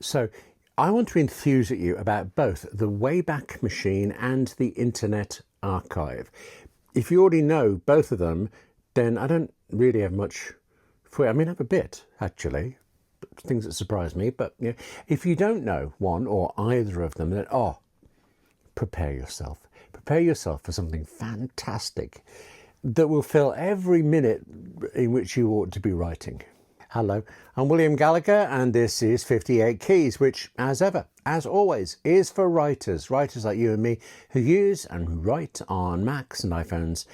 So I want to enthuse at you about both the Wayback Machine and the Internet Archive. If you already know both of them, then I don't really have much for you. I mean, I have a bit, actually, things that surprise me. But you know, if you don't know one or either of them, then, prepare yourself. Prepare yourself for something fantastic that will fill every minute in which you ought to be writing. Hello, I'm William Gallagher, and this is 58 Keys, which, as ever, as always, is for writers like you and me, who use and write on Macs and iPhones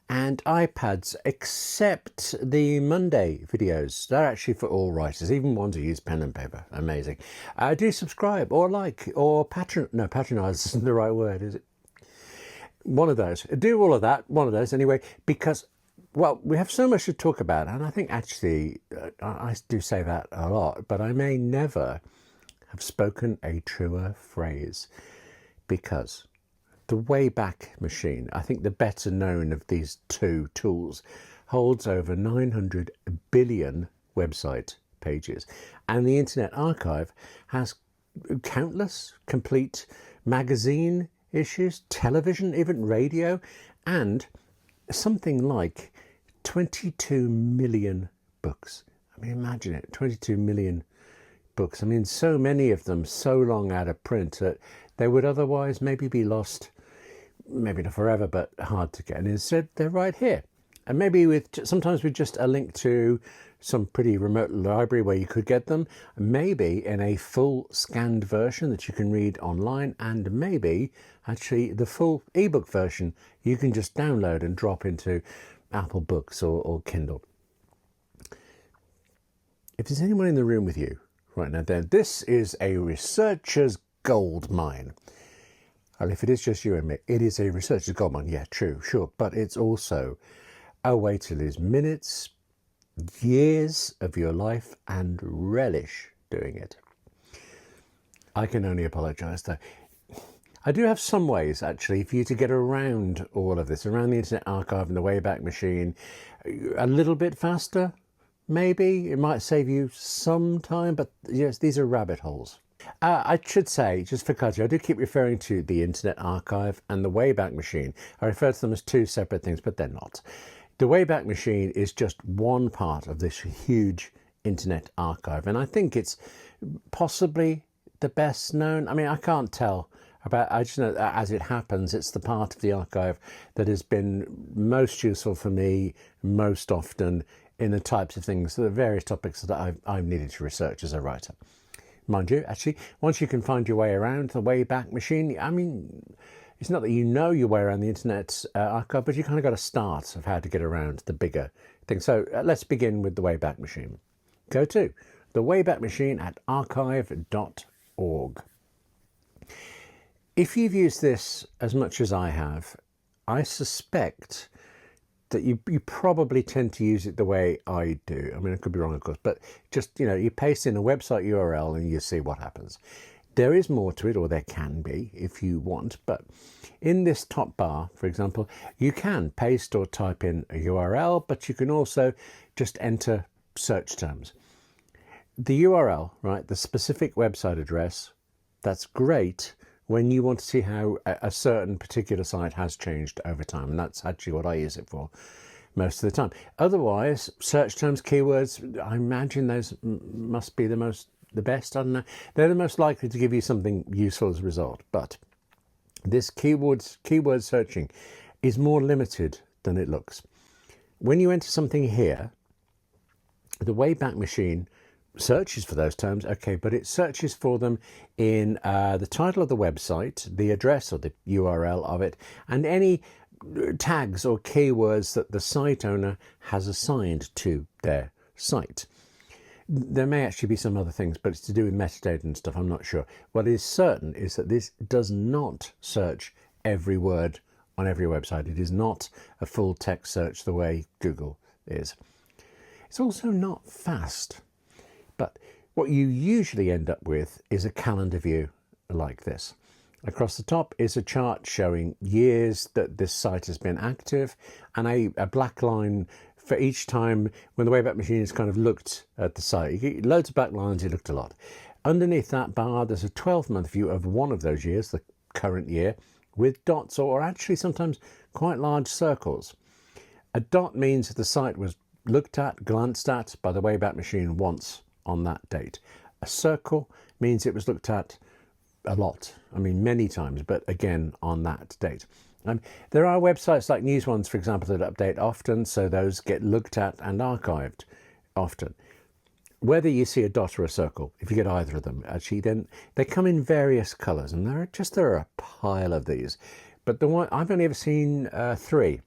and iPads, except the Monday videos. They're actually for all writers, even ones who use pen and paper. Amazing. Do subscribe or like or patronise isn't the right word, is it? One of those. Do all of that, one of those anyway, because, well, we have so much to talk about, and I think actually I do say that a lot, but I may never have spoken a truer phrase, because the Wayback Machine, I think the better known of these two tools, holds over 900 billion website pages, and the Internet Archive has countless complete magazine issues, television, even radio, and something like 22 million books. I mean, imagine it, 22 million books. I mean, so many of them so long out of print that they would otherwise maybe be lost, maybe not forever, but hard to get. And instead, they're right here. And maybe sometimes with just a link to some pretty remote library where you could get them, maybe in a full scanned version that you can read online, and maybe actually the full ebook version you can just download and drop into Apple Books or Kindle. If there's anyone in the room with you right now, then this is a researcher's gold mine. And if it is just you and me, it is a researcher's gold mine. Yeah, true, sure. But it's also a way to lose minutes, years of your life and relish doing it. I can only apologise though. I do have some ways, actually, for you to get around all of this, around the Internet Archive and the Wayback Machine, a little bit faster, maybe. It might save you some time, but yes, these are rabbit holes. I should say, just for clarity, I do keep referring to the Internet Archive and the Wayback Machine. I refer to them as two separate things, but they're not. The Wayback Machine is just one part of this huge Internet Archive, and I think it's possibly the best known. I mean, I can't tell about, I just know that as it happens, it's the part of the archive that has been most useful for me most often in the types of things, the various topics that I've needed to research as a writer. Mind you, actually, once you can find your way around the Wayback Machine, I mean, it's not that you know your way around the Internet Archive, but you kind of got a start of how to get around the bigger thing. So let's begin with the Wayback Machine. Go to the Wayback Machine at archive.org. If you've used this as much as I have, I suspect that you probably tend to use it the way I do. I mean, I could be wrong, of course, but just, you know, you paste in a website URL and you see what happens. There is more to it, or there can be if you want, but in this top bar, for example, you can paste or type in a URL, but you can also just enter search terms. The URL, right, the specific website address, that's great when you want to see how a certain particular site has changed over time, and that's actually what I use it for most of the time. Otherwise, search terms, keywords, I imagine those must be the best, I don't know. They're the most likely to give you something useful as a result. But this keyword searching is more limited than it looks. When you enter something here, the Wayback Machine searches for those terms, okay, but it searches for them in the title of the website, the address or the URL of it, and any tags or keywords that the site owner has assigned to their site. There may actually be some other things, but it's to do with metadata and stuff, I'm not sure. What is certain is that this does not search every word on every website. It is not a full text search the way Google is. It's also not fast, but what you usually end up with is a calendar view like this. Across the top is a chart showing years that this site has been active, and a black line for each time when the Wayback Machine has kind of looked at the site. You get loads of back lines, you looked a lot. Underneath that bar, there's a 12-month view of one of those years, the current year, with dots or actually sometimes quite large circles. A dot means the site was looked at, glanced at by the Wayback Machine once on that date. A circle means it was looked at a lot, I mean many times, but again on that date. There are websites like News Ones, for example, that update often, so those get looked at and archived often. Whether you see a dot or a circle, if you get either of them, actually, then they come in various colours, and there are a pile of these. But the one I've only ever seen three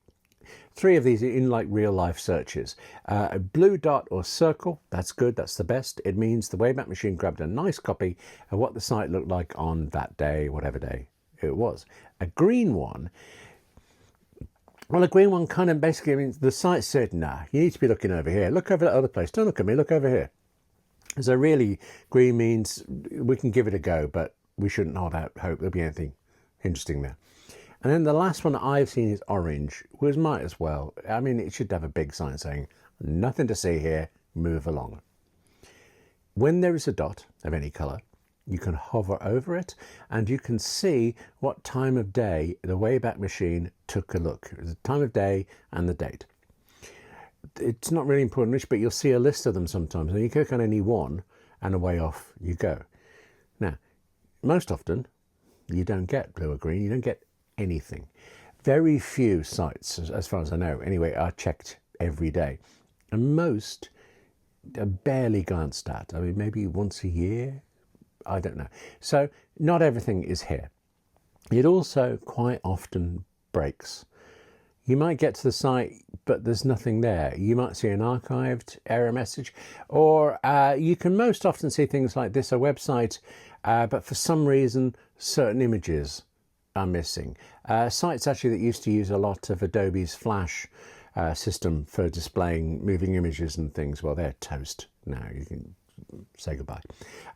of these in like real life searches. A blue dot or circle, that's good, that's the best. It means the Wayback Machine grabbed a nice copy of what the site looked like on that day, whatever day it was. A green one, well, a green one kind of basically means the site said, nah, you need to be looking over here. Look over that other place. Don't look at me, look over here. So really, green means we can give it a go, but we shouldn't hold out hope there'll be anything interesting there. And then the last one I've seen is orange, which might as well. I mean, it should have a big sign saying, nothing to see here, move along. When there is a dot of any colour, you can hover over it and you can see what time of day the Wayback Machine took a look. It was the time of day and the date. It's not really important which, but you'll see a list of them sometimes, and you click on any one and away off you go. Now, most often you don't get blue or green, you don't get anything. Very few sites, as far as I know anyway, are checked every day, and most are barely glanced at. I mean, maybe once a year, I don't know. So not everything is here. It also quite often breaks. You might get to the site, but there's nothing there. You might see an archived error message, or you can most often see things like this, a website, but for some reason, certain images are missing. Sites actually that used to use a lot of Adobe's Flash system for displaying moving images and things, well, they're toast now. You can say goodbye.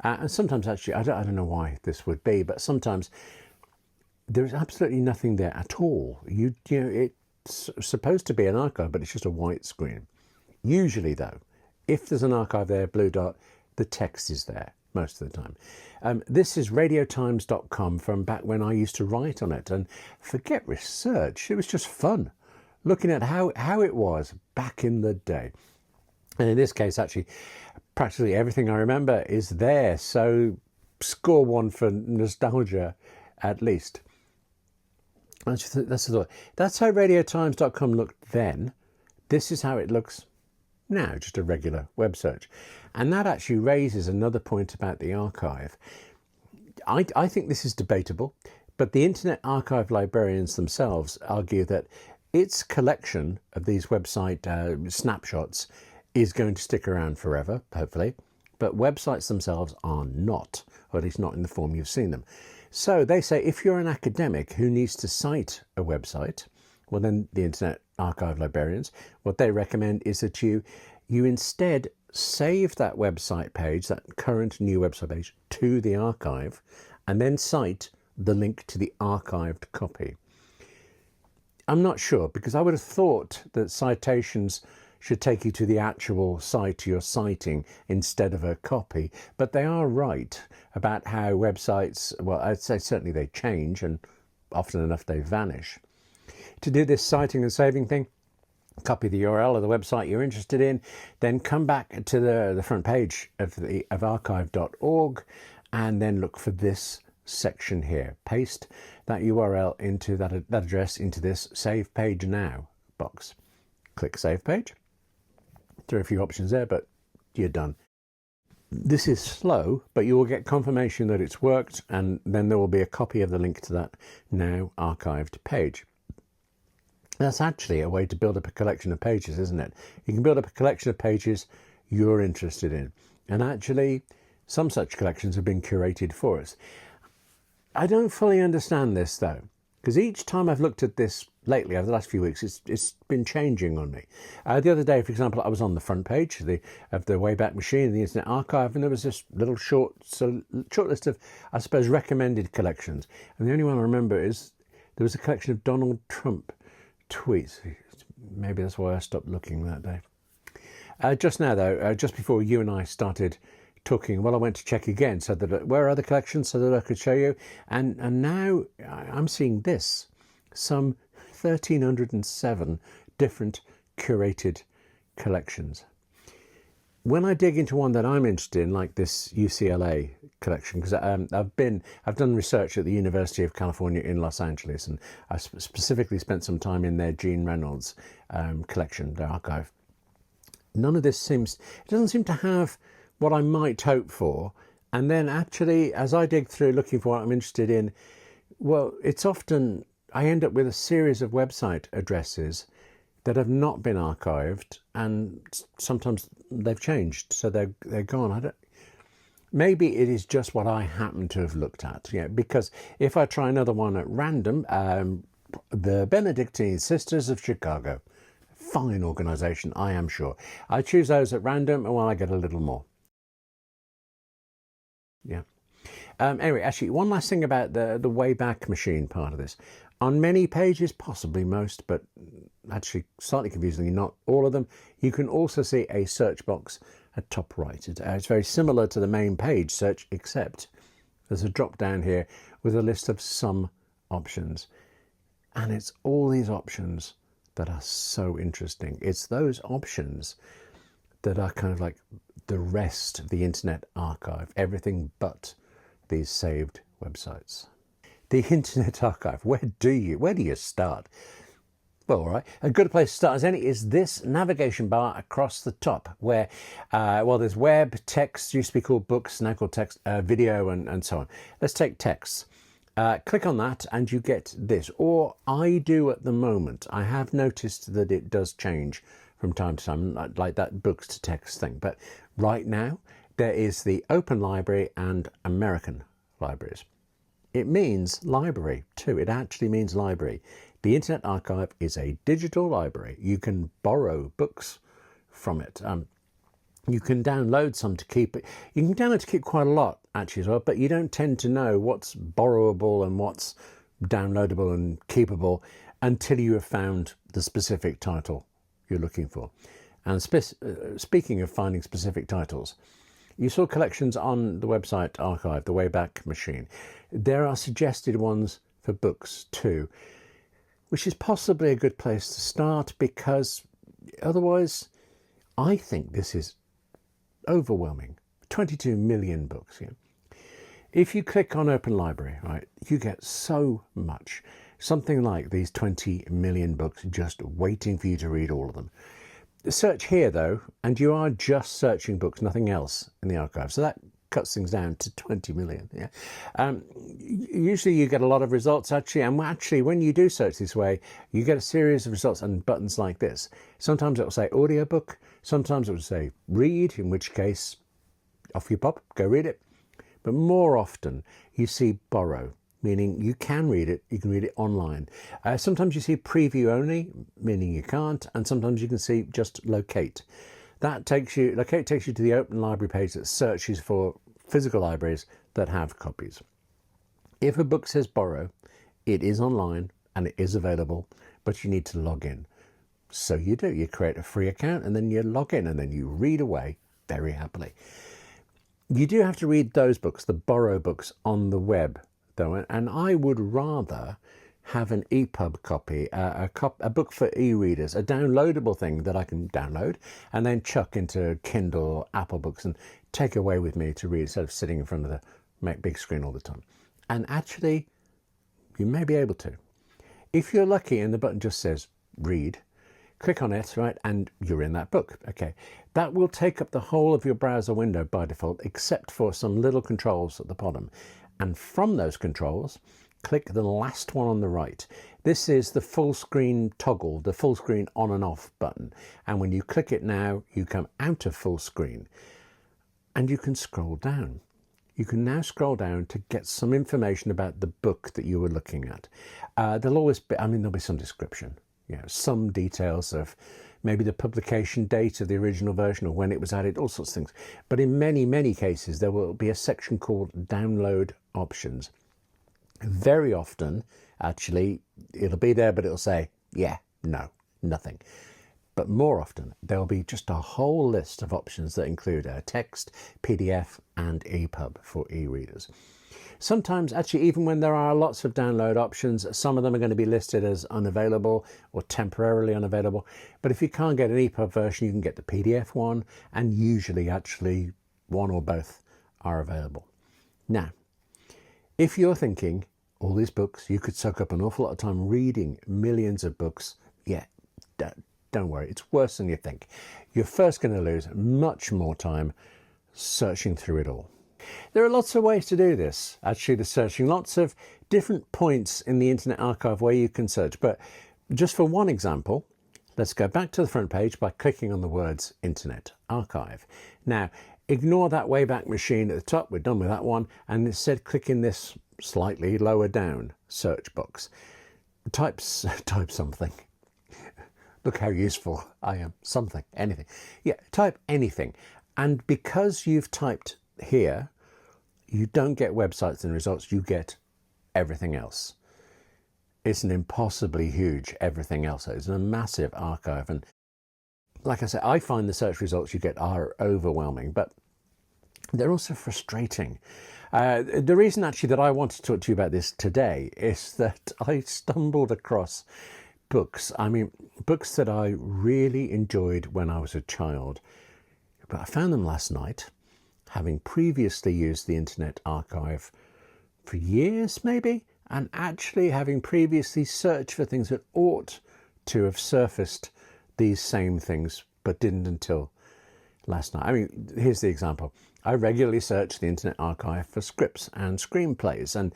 And sometimes actually, I don't know why this would be, but sometimes there's absolutely nothing there at all. You know, it's supposed to be an archive, but it's just a white screen. Usually though, if there's an archive there, blue dot, the text is there most of the time. This is radiotimes.com from back when I used to write on it, and forget research, it was just fun looking at how it was back in the day. And in this case, actually, practically everything I remember is there, so score one for nostalgia at least. That's the thought. That's how radiotimes.com looked then. This is how it looks now, just a regular web search. And that actually raises another point about the archive. I think this is debatable, but the Internet Archive librarians themselves argue that its collection of these website snapshots is going to stick around forever, hopefully, but websites themselves are not, or at least not in the form you've seen them. So they say if you're an academic who needs to cite a website, well then the Internet Archive librarians, what they recommend is that you instead save that website page, that current new website page, to the archive, and then cite the link to the archived copy. I'm not sure, because I would have thought that citations should take you to the actual site you're citing instead of a copy, but they are right about how websites, well, I'd say certainly they change, and often enough they vanish. To do this citing and saving thing, copy the URL of the website you're interested in, then come back to the front page of archive.org, and then look for this section here. Paste that URL into that address into this Save Page Now box. Click Save Page. There are a few options there, but you're done. This is slow, but you will get confirmation that it's worked, and then there will be a copy of the link to that now archived page. That's actually a way to build up a collection of pages, isn't it? You can build up a collection of pages you're interested in. And actually, some such collections have been curated for us. I don't fully understand this, though, because each time I've looked at this lately, over the last few weeks, it's been changing on me. The other day, for example, I was on the front page of the Wayback Machine, the Internet Archive, and there was this little short list of, I suppose, recommended collections. And the only one I remember is there was a collection of Donald Trump tweets. Maybe that's why I stopped looking that day. Just now, though, just before you and I started talking, well, I went to check again so that where are the collections so that I could show you. And now I'm seeing this, some 1,307 different curated collections. When I dig into one that I'm interested in, like this UCLA collection, because I've done research at the University of California in Los Angeles, and I specifically spent some time in their Gene Reynolds collection, their archive. None of this doesn't seem to have what I might hope for. And then actually, as I dig through looking for what I'm interested in, well, it's often, I end up with a series of website addresses that have not been archived, and sometimes they've changed, so they're gone. Maybe it is just what I happen to have looked at, because if I try another one at random, the Benedictine Sisters of Chicago, fine organisation, I am sure. I choose those at random, and I get a little more. Yeah. Anyway, actually, one last thing about the Wayback Machine part of this. On many pages, possibly most, but actually slightly confusingly not all of them, you can also see a search box at top right. It's very similar to the main page search, except there's a drop down here with a list of some options. And it's all these options that are so interesting. It's those options that are kind of like the rest of the Internet Archive, everything but these saved websites. The Internet Archive, where do you start? Well, all right, a good place to start as any is this navigation bar across the top where, there's web, text, used to be called books, now called text, video, and so on. Let's take text. Click on that and you get this, or I do at the moment. I have noticed that it does change from time to time, like that books to text thing. But right now, there is the Open Library and American Libraries. It means library too. It actually means library. The Internet Archive is a digital library. You can borrow books from it. You can download some to keep it. You can download to keep quite a lot actually as well, but you don't tend to know what's borrowable and what's downloadable and keepable until you have found the specific title you're looking for. And speaking of finding specific titles, you saw collections on the website archive, the Wayback Machine. There are suggested ones for books too, which is possibly a good place to start, because otherwise I think this is overwhelming. 22 million books. If you click on Open Library, right, you get so much. Something like these 20 million books just waiting for you to read all of them. Search here though, and you are just searching books, nothing else in the archive. So that cuts things down to 20 million. Usually you get a lot of results actually, and actually when you do search this way, you get a series of results and buttons like this. Sometimes it will say audiobook, sometimes it will say read, in which case off you pop, go read it. But more often you see borrow, meaning you can read it, you can read it online. Sometimes you see preview only, meaning you can't, and sometimes you can see just locate. Locate takes you to the Open Library page that searches for physical libraries that have copies. If a book says borrow, it is online and it is available, but you need to log in. So you do, you create a free account and then you log in and then you read away very happily. You do have to read those books, the borrow books, on the web though, and I would rather have an EPUB copy, a book for e-readers, a downloadable thing that I can download and then chuck into Kindle or Apple Books and take away with me to read instead of sitting in front of the big screen all the time. And actually, you may be able to. If you're lucky and the button just says read, click on it, right, and you're in that book. Okay, that will take up the whole of your browser window by default, except for some little controls at the bottom. And from those controls, click the last one on the right. This is the full screen toggle, the full screen on and off button. And when you click it now, you come out of full screen and you can scroll down. You can now scroll down to get some information about the book that you were looking at. There'll always be, there'll be some description, some details of maybe the publication date of the original version or when it was added, all sorts of things. But in many, many cases, there will be a section called download options. Very often, actually, it'll be there, but it'll say, yeah, no, nothing. but more often there'll be just a whole list of options that include a text, PDF and EPUB for e-readers. Sometimes, actually, even when there are lots of download options, some of them are going to be listed as unavailable or temporarily unavailable. But if you can't get an EPUB version, you can get the PDF one, and usually actually one or both are available. Now, if you're thinking all these books, you could soak up an awful lot of time reading millions of books, yeah, don't worry, it's worse than you think. You're first going to lose much more time searching through it all. There are lots of ways to do this, actually, the searching, lots of different points in the Internet Archive where you can search. But just for one example, let's go back to the front page by clicking on the words Internet Archive. Now, ignore that Wayback Machine at the top, we're done with that one, and instead click in this slightly lower down search box. Type something. Look how useful I am. Something, anything. Yeah, type anything. And because you've typed here, you don't get websites and results, you get everything else. It's an impossibly huge everything else. It's a massive archive. And like I said, I find the search results you get are overwhelming, but they're also frustrating. The reason actually that I want to talk to you about this today is that I stumbled across books. I mean, books that I really enjoyed when I was a child, but I found them last night, having previously used the Internet Archive for years maybe, and actually having previously searched for things that ought to have surfaced these same things, but didn't until last night. I mean, here's the example. I regularly search the Internet Archive for scripts and screenplays, and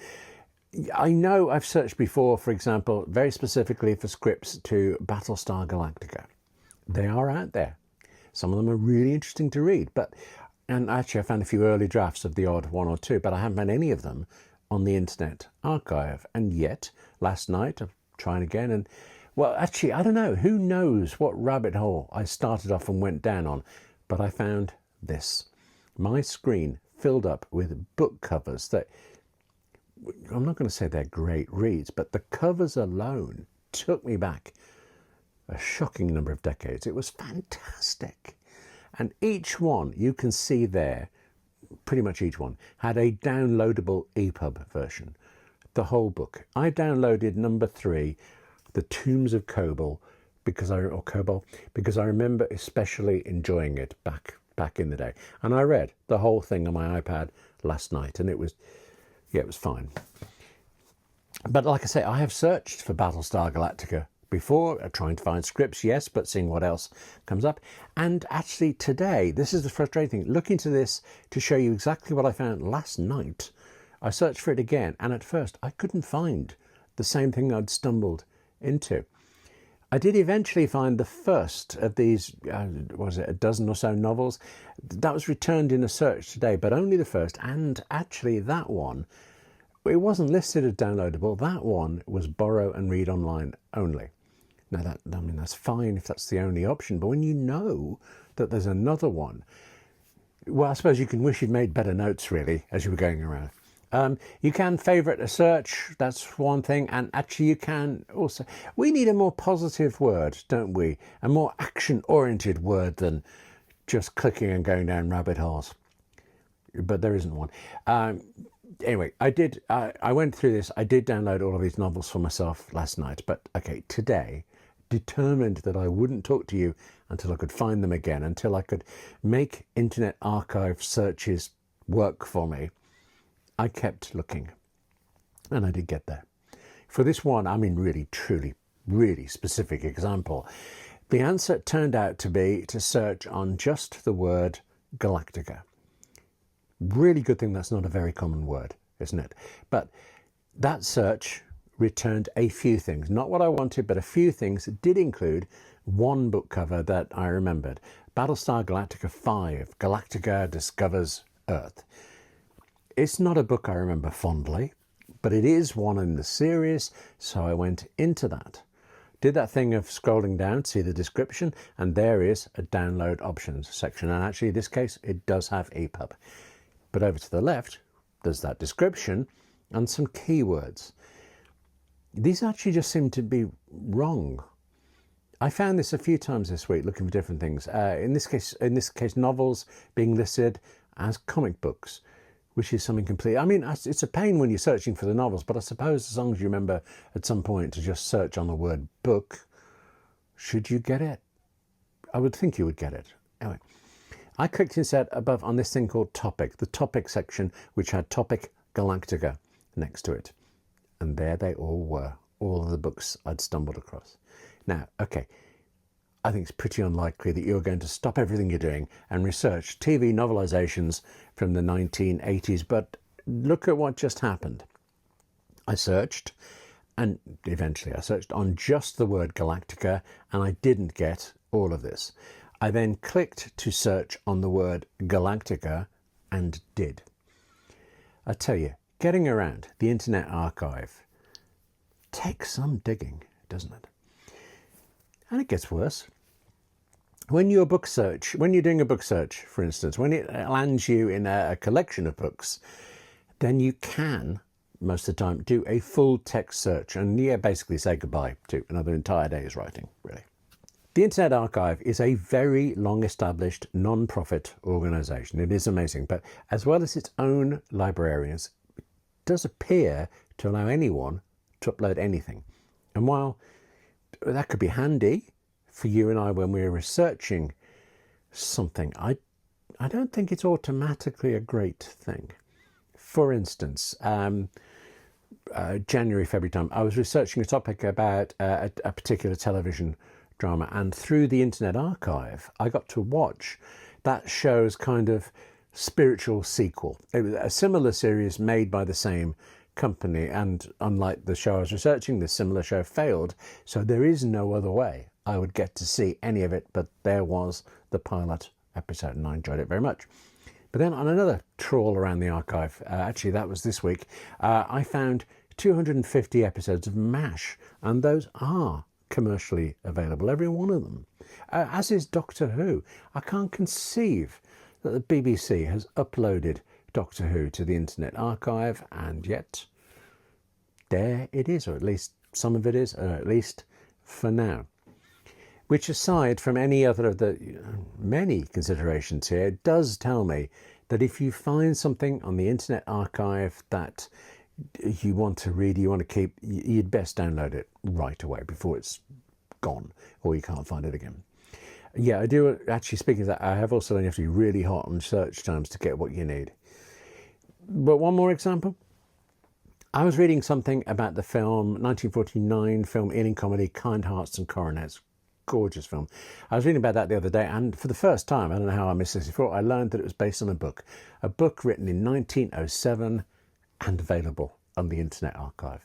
I know I've searched before, for example, very specifically for scripts to Battlestar Galactica. They are out there. Some of them are really interesting to read, and actually I found a few early drafts of the odd one or two, but I haven't found any of them on the Internet Archive. And yet, last night, I'm trying again, and well, actually, I don't know. Who knows what rabbit hole I started off and went down on, but I found this. My screen filled up with book covers that, I'm not going to say they're great reads, but the covers alone took me back a shocking number of decades. It was fantastic. And each one, you can see there, pretty much each one, had a downloadable EPUB version. The whole book. I downloaded number 3, The Tombs of Cobol, because I remember especially enjoying it back in the day. And I read the whole thing on my iPad last night, and it was fine. But like I say, I have searched for Battlestar Galactica before, trying to find scripts, yes, but seeing what else comes up. And actually today, this is the frustrating thing, looking to this to show you exactly what I found last night, I searched for it again, and at first I couldn't find the same thing I'd stumbled into. I did eventually find the first of these, was it a dozen or so novels? That was returned in a search today, but only the first, and actually that one, it wasn't listed as downloadable. That one was borrow and read online only. Now, that's fine if that's the only option, but when you know that there's another one, well, I suppose you can wish you'd made better notes, really, as you were going around. You can favourite a search, that's one thing, and actually you can also... We need a more positive word, don't we? A more action-oriented word than just clicking and going down rabbit holes. But there isn't one. Anyway, I went through this. I did download all of these novels for myself last night, but okay, today, determined that I wouldn't talk to you until I could find them again, until I could make Internet Archive searches work for me. I kept looking, and I did get there. For this one, I mean really, truly, really specific example, the answer turned out to be to search on just the word Galactica. Really good thing that's not a very common word, isn't it? But that search returned a few things. Not what I wanted, but a few things. It did include one book cover that I remembered. Battlestar Galactica 5, Galactica Discovers Earth. It's not a book I remember fondly, but it is one in the series, so I went into that. Did that thing of scrolling down, see the description, and there is a download options section. And actually, in this case, it does have EPUB. But over to the left, there's that description and some keywords. These actually just seem to be wrong. I found this a few times this week looking for different things. In this case, novels being listed as comic books, which is something completely... I mean, it's a pain when you're searching for the novels, but I suppose as long as you remember at some point to just search on the word book, should you get it? I would think you would get it. Anyway, I clicked instead above on this thing called Topic, the Topic section, which had Topic Galactica next to it. And there they all were, all of the books I'd stumbled across. Now, okay, I think it's pretty unlikely that you're going to stop everything you're doing and research TV novelizations from the 1980s, but look at what just happened. I searched, and eventually I searched on just the word Galactica, and I didn't get all of this. I then clicked to search on the word Galactica and did. I tell you, getting around the Internet Archive takes some digging, doesn't it? And it gets worse. When you're doing a book search, for instance, when it lands you in a collection of books, then you can, most of the time, do a full text search and basically say goodbye to another entire day's writing, really. The Internet Archive is a very long-established non-profit organisation. It is amazing, but as well as its own librarians, it does appear to allow anyone to upload anything. And while that could be handy for you and I when we're researching something, I don't think it's automatically a great thing. For instance, January, February time, I was researching a topic about a particular television drama, and through the Internet Archive, I got to watch that show's kind of spiritual sequel. It was a similar series made by the same company, and unlike the show I was researching, this similar show failed, so there is no other way I would get to see any of it, but there was the pilot episode and I enjoyed it very much. But then on another trawl around the archive, actually that was this week, I found 250 episodes of MASH, and those are commercially available, every one of them, as is Doctor Who. I can't conceive that the BBC has uploaded Doctor Who to the Internet Archive, and yet there it is, or at least some of it is, or at least for now. Which, aside from any other of the many considerations here, does tell me that if you find something on the Internet Archive that you want to read, you want to keep, you'd best download it right away before it's gone or you can't find it again. Yeah, I do actually, speaking of that, I have also learned you have to be really hot on search terms to get what you need. But one more example. I was reading something about the film, 1949 film, Ealing comedy, Kind Hearts and Coronets. Gorgeous film. I was reading about that the other day, and for the first time, I don't know how I missed this before, I learned that it was based on a book written in 1907 and available on the Internet Archive.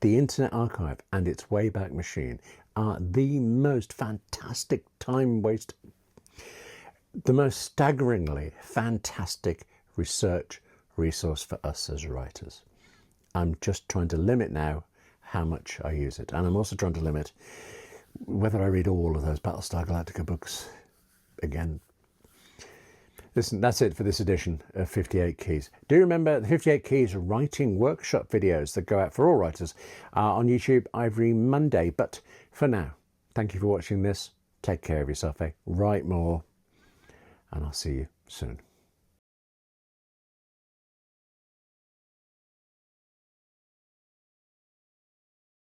The Internet Archive and its Wayback Machine are the most fantastic time waste, the most staggeringly fantastic research resource for us as writers. I'm just trying to limit now how much I use it, and I'm also trying to limit whether I read all of those Battlestar Galactica books again. Listen, that's it for this edition of 58 Keys. Do remember the 58 Keys writing workshop videos that go out for all writers are on YouTube every Monday. But for now, thank you for watching this. Take care of yourself, write more, and I'll see you soon.